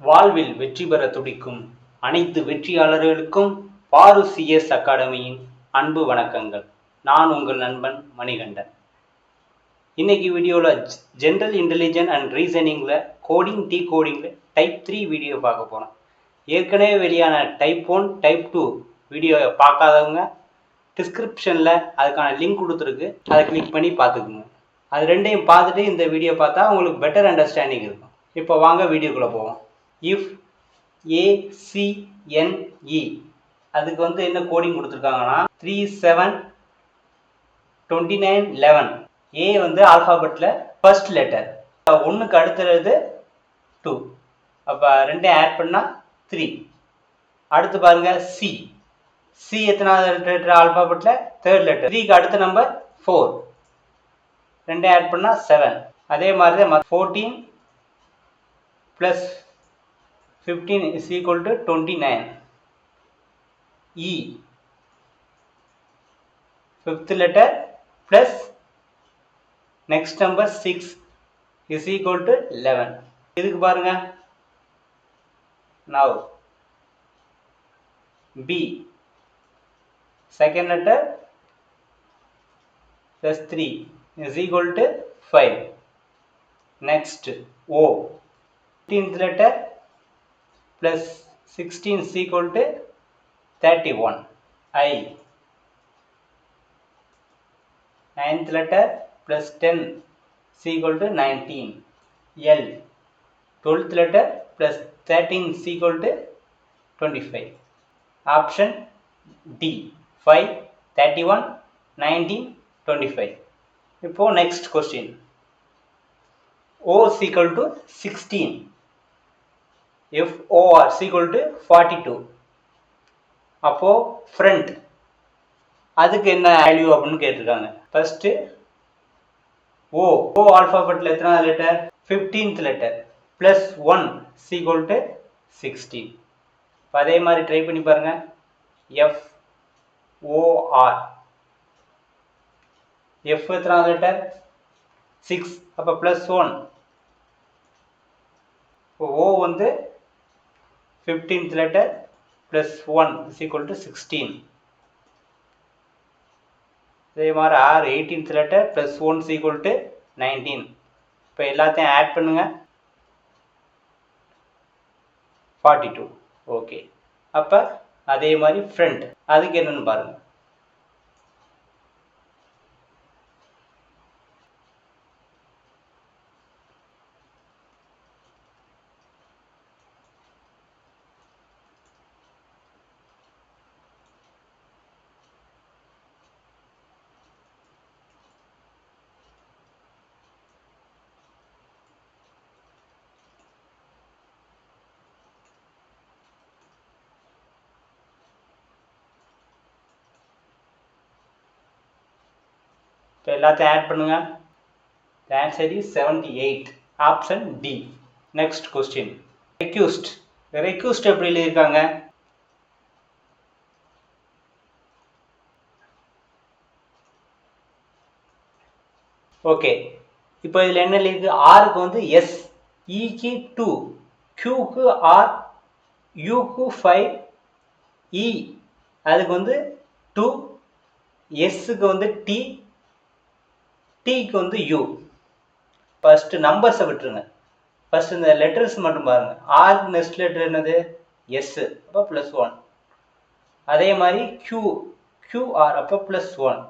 வாழ்வில் வெற்றி பெற துடிக்கும் அனைத்து வெற்றியாளர்களுக்கும் பாரு CS அகாடமியின் அன்பு வணக்கங்கள். நான் உங்கள் நண்பன் மணிகண்டன். இன்னைக்கு வீடியோவில் ஜென்ரல் இன்டெலிஜென்ஸ் அண்ட் ரீசனிங்கில் டீகோடிங்கில் டைப் 3 வீடியோ பார்க்க போகிறோம். ஏற்கனவே வெளியான டைப் 1 டைப் 2 வீடியோவை பார்க்காதவங்க டிஸ்கிரிப்ஷனில் அதுக்கான லிங்க் கொடுத்துருக்கு, அதை கிளிக் பண்ணி பார்த்துக்குங்க. அது ரெண்டையும் பார்த்துட்டு இந்த வீடியோ பார்த்தா உங்களுக்கு பெட்டர் அண்டர்ஸ்டாண்டிங் இருக்கும். இப்போ வாங்க வீடியோக்குள்ளே போவோம். இஃப் ACNE அதுக்கு என்ன கோடிங் கொடுத்துருக்காங்கன்னா 372911. A ஆல்ஃபாபெட்டில் ஃபர்ஸ்ட் லெட்டர், ஒன்றுக்கு அடுத்தது 2, அப்போ ரெண்டையும் ஆட் பண்ணால் 3. அடுத்து பாருங்க சி எத்தனாவது லெட்டர் ஆல்ஃபாபெட்டில்? Third letter. 3க்கு அடுத்த நம்பர் 4, ரெண்டையும் ஆட் பண்ணால் 7. அதே மாதிரி தான் 14 + 15 is equal to 29. E, fifth letter plus next number 6 is equal to 11. இதுக்கு பாருங்க, now B, second letter plus 3 is equal to 5. Next O, 15th letter plus 16 is equal to 31. I, 9th letter plus 10 is equal to 19. L, 12th letter plus 13 is equal to 25. Option D, 5, 31, 19, 25. இப்போ next question. O is equal to 16. FOR is equal to 42. அப்போ front அதுக்கு என்ன value அப்படின்னு கேட்டிருக்காங்க. First O ஆல்ஃபாபெட்டில் எத்தனாவது letter? 15th letter plus 1 is equal to 16. இப்போ அதே மாதிரி ட்ரை பண்ணி பாருங்க. FOR, F எத்தனாவது லெட்டர்? 6, அப்போ ப்ளஸ் 1. இப்போ O 15th letter plus 1 is equal to 16. அதே மாதிரி R 18th letter plus 1 is equal to 19. இப்போ எல்லாத்தையும் ஆட் பண்ணுங்க, 42. ஓகே, அப்போ அதே மாதிரி ஃப்ரண்ட் அதுக்கு என்னன்னு பாருங்க. இப்போ எல்லாத்தையும் ஆட் பண்ணுங்க. The answer is 78. Option D. Next question. Recused எப்படி எழுதியிருக்காங்க? ஓகே, இப்போ இதில் என்ன எழுதிருக்கு? ஆருக்கு S, க்கு 2, Qக்கு R, Uக்கு 5, E அதுக்கு 2, Sக்கு T, Tக்கு U. ஃபர்ஸ்ட் நம்பர்ஸை விட்டுருங்க, ஃபர்ஸ்ட் இந்த லெட்டர்ஸ் மட்டும் பாருங்க. ஆருக்கு நெக்ஸ்ட் லெட்டர் என்னது? S, அப்போ ப்ளஸ் 1. அதே மாதிரி QR, அப்போ ப்ளஸ் 1.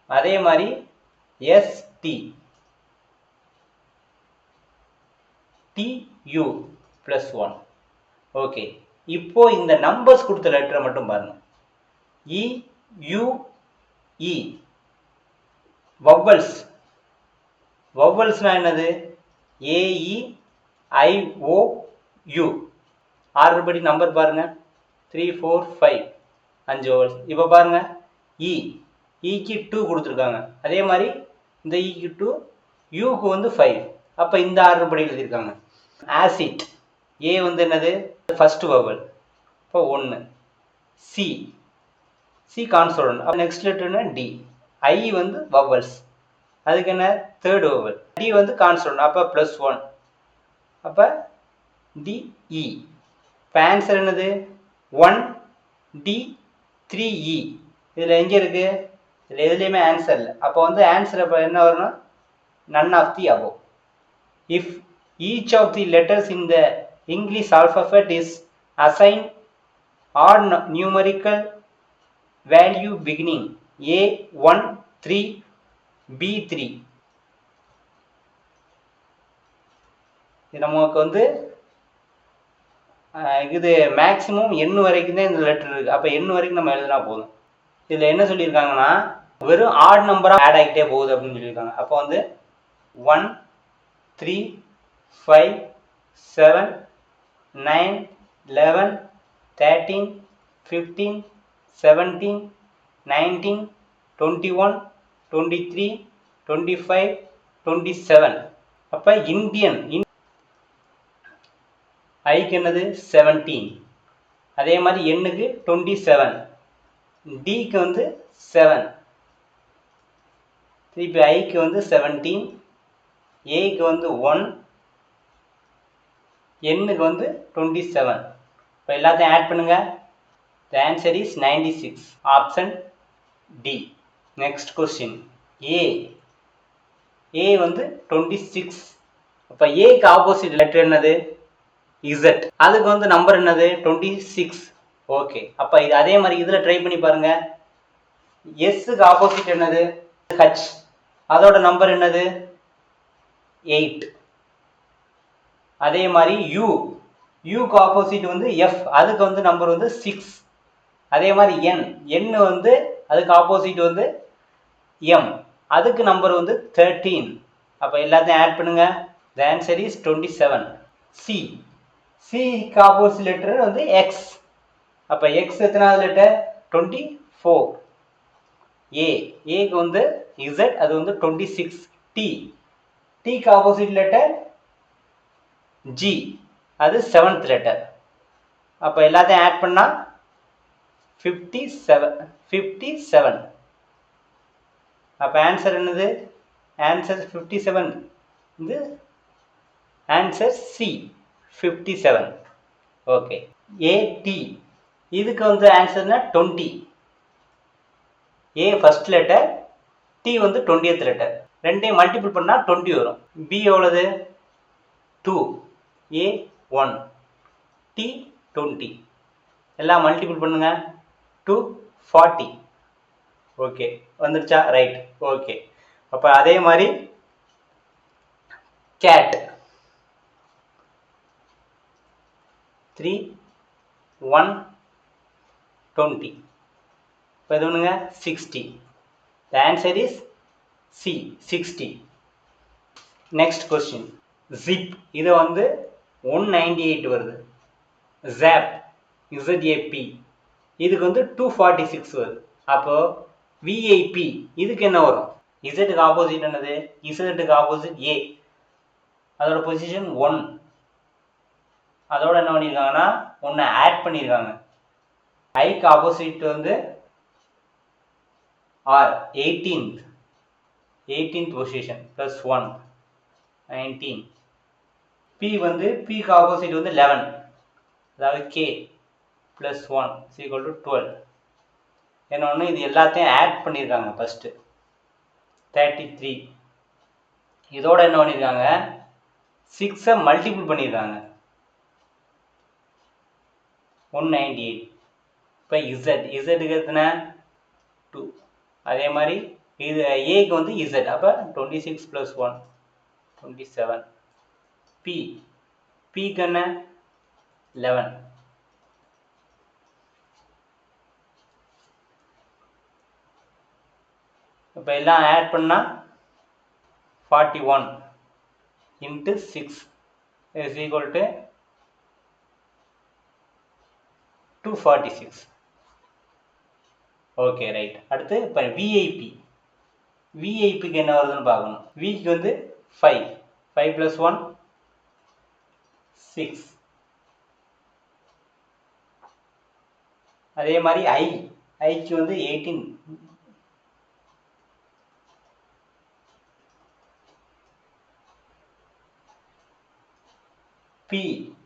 அதே மாதிரி ST, TU ப்ளஸ் 1. ஓகே, இப்போ இந்த நம்பர்ஸ் கொடுத்த லெட்டரை மட்டும் பாருங்க. EUE வவ்வல்ஸ்னா என்னது? AEIOU. ஆர்டர் படி நம்பர் பாருங்க, 3 4 5, 5 வவ்வல்ஸ். இப்போ பாருங்க, க்கு 2 கொடுத்துருக்காங்க. அதே மாதிரி இந்த க்கு 2, யூக்கு 5. அப்போ இந்த ஆர்டர் படி எழுதியிருக்காங்க. ஆசிட், ஏ என்னது? ஃபர்ஸ்ட் வவ்வல், இப்போ 1. சி கான்சோனன்ட், அப்போ நெக்ஸ்ட் லெட்டர் டி. ஐ வவ்வல்ஸ், அதுக்கு என்ன? Third vowel. டி கான்சோனன்ட், அப்போ +1. அப்போ டி இ. இப்போ ஆன்சர் என்னது 1 டி 3 இ. இதில் எங்கே இருக்குது? இதில் எதுலேயுமே ஆன்சர் இல்லை. அப்போ வந்து ஆன்சர் இப்போ என்ன வரும்னா none of the above. If each of the letters in the English alphabet is assigned odd numerical value beginning A1 3 B3, நமக்கு வந்து இது மேக்ஸிமம் எண் வரைக்கும் தான் இந்த லெட்டர் இருக்குது. அப்போ எண் வரைக்கும் நம்ம எழுதினா போதும். இதில் என்ன சொல்லியிருக்காங்கன்னா வெறும் ஆட் நம்பராக ஆட் ஆகிட்டே போகுது அப்படின்னு சொல்லியிருக்காங்க. அப்போ வந்து 1 3 5 7 9 11 13 15 17 19 21 23 25 27. அப்போ இந்தியன் ஐக்கு என்னது 17. அதே மாதிரி எண்ணுக்கு 27. டிக்கு வந்து 7. திருப்பி ஐக்கு வந்து 17. ஏக்கு வந்து 1. எண்ணுக்கு வந்து 27. இப்போ எல்லாத்தையும் ஆட் பண்ணுங்க. The answer is 96. Option D. Next question. A வந்து 26. அப்போ ஏக்கு ஆப்போசிட் லெட்டர் என்னது? Z. அதுக்கு வந்து நம்பர் என்னது? 26. ஓகே. அப்போ இது அதே மாதிரி இதில் ட்ரை பண்ணி பாருங்க. எஸ்ஸுக்கு ஆப்போசிட் என்னது? H. அதோட நம்பர் என்னது? 8. அதே மாதிரி யூக்கு ஆப்போசிட் வந்து F. அதுக்கு வந்து நம்பர் வந்து 6. அதே மாதிரி என் வந்து அதுக்கு ஆப்போசிட் வந்து M. அதுக்கு நம்பர் வந்து 13. அப்போ எல்லாத்தையும் ஆட் பண்ணுங்க. The answer is 27. சிக்கு ஆப்போசிட் லெட்டர் வந்து X. அப்போ X எத்தனாவது லெட்டர்? 24. ஏக்கு வந்து Z. அது வந்து 26. டிக்கு ஆப்போசிட் லெட்டர் G. அது 7th லெட்டர். அப்போ எல்லாத்தையும் ஆட் பண்ணால் 57. அப்போ ஆன்சர் என்னது? ஆன்சர் 57. இது ஆன்சர் சி 57. ஓகே. ஏடி இதுக்கு வந்து ஆன்சர்னா 20. ஏ ஃபர்ஸ்ட் லெட்டர், டி வந்து 20th லெட்டர். ரெண்டையும் மல்டிபிள் பண்ணால் 20 வரும். பி எவ்வளவு? 2. ஏ 1. டி 20. எல்லாம் மல்டிபிள் பண்ணுங்க. 240. ஓகே வந்துருச்சா? ரைட். ஓகே. அப்போ அதே மாதிரி கேட் 3 1 20. இப்போ இது ஒன்றுங்க 60. The answer is C 60. Next question. Zip இது வந்து 198 வருது. ஜாப் ZAP இதுக்கு வந்து 246 வருது. அப்போ விஐபி இதுக்கு என்ன வரும்? இசட்டுக்கு ஆப்போசிட் என்னது? இசட்டுக்கு ஆப்போசிட் ஏ. அதோட பொசிஷன் 1. அதோட என்ன பண்ணியிருக்காங்கன்னா ஒன்று ஆட் பண்ணியிருக்காங்க. ஐக்கு ஆப்போசிட் வந்து R 18th position plus 1 19. B வந்து பிக்கு ஆப்போசிட் வந்து 11. அதாவது கே ப்ளஸ் 1 = 12. என்ன ஒன்று இது எல்லாத்தையும் ஆட் பண்ணியிருக்காங்க ஃபஸ்ட்டு 33. இதோட என்ன பண்ணியிருக்காங்க? 6 மல்டிபிள் பண்ணியிருக்காங்க 198. இப்போ இசட்டுக்கு எத்தனை? 2. அதே மாதிரி இது ஏக்கு வந்து இசட். அப்போ 26 + 1 27. பிக்கு என்ன? 11. இப்போ எல்லாம் ஆட் பண்ணால் 41 × 6 = 246. Okay right. அடுத்து இப்போ விஐபிக்கு என்ன வருதுன்னு பார்க்கணும். விக்கு வந்து 5 + 1 6. அதே மாதிரி ஐக்கு வந்து 18.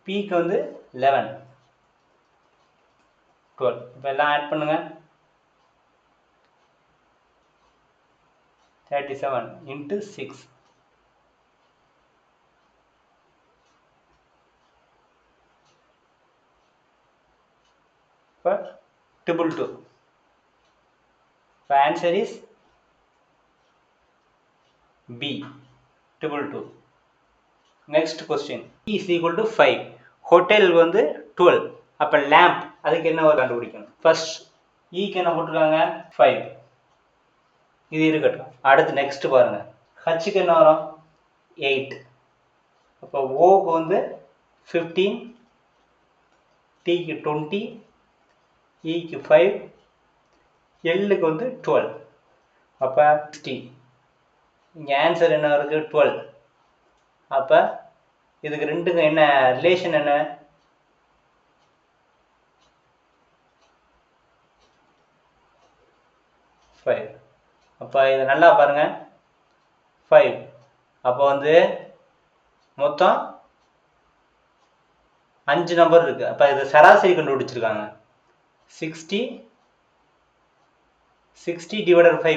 பிக்கு வந்து 11 12. இப்போ எல்லாம் ஆட் பண்ணுங்க. 37 into 6. இப்போ 222. இப்போ answer is B 222. Next question. E is equal to 5. Hotel வந்து 12. அப்போ lamp அதுக்கு என்ன ஒரு கண்டுபிடிக்கணும். ஃபர்ஸ்ட் ஈக்கு என்ன போட்டிருக்காங்க 5. இது இருக்கட்டும். அடுத்து நெக்ஸ்ட் பாருங்க. ஹச்சுக்கு என்ன வரும் 8. அப்போ ஓக்கு வந்து 15, டிக்கு 20, ஈக்கு 5, எல்லுக்கு வந்து 12. அப்போ 60. இங்கே ஆன்சர் என்ன வருது 12. அப்போ இதுக்கு ரெண்டுக்கும் என்ன ரிலேஷன் என்ன 5. அப்போ இதை நல்லா பாருங்க 5. அப்போ வந்து மொத்தம் 5 நம்பர் இருக்கு. அப்போ இது சராசரி கண்டுபிடிச்சிருக்காங்க. 60 divided by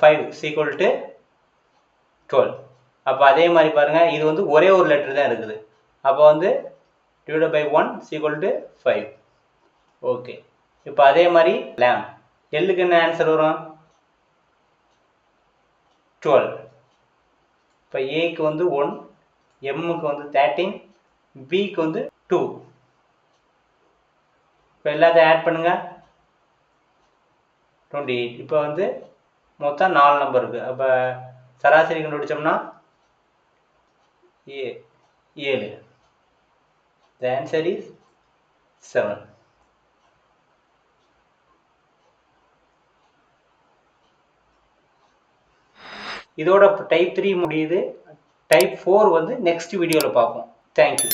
5 is equal to 12. அப்போ அதே மாதிரி பாருங்க இது வந்து ஒரே ஒரு லெட்டர் தான் இருக்குது. அப்போ வந்து divided by 1 is equal to 5. Okay. இப்போ அதே மாதிரி lamp எல்லுக்கு என்ன ஆன்சர் வரும் 12. இப்போ ஏக்கு வந்து 1, எம்முக்கு வந்து 13, பிக்கு வந்து 2. இப்போ எல்லாத்தையும் ஆட் பண்ணுங்க 28. இப்போ வந்து மொத்தம் 4 நம்பர் இருக்கு. அப்போ சராசரி கண்டுபிடிச்சோம்னா 7. The answer is 7. இதோட டைப் 3 முடியுது. டைப் 4 வந்து நெக்ஸ்ட் வீடியோவில் பார்ப்போம். தேங்க்யூ.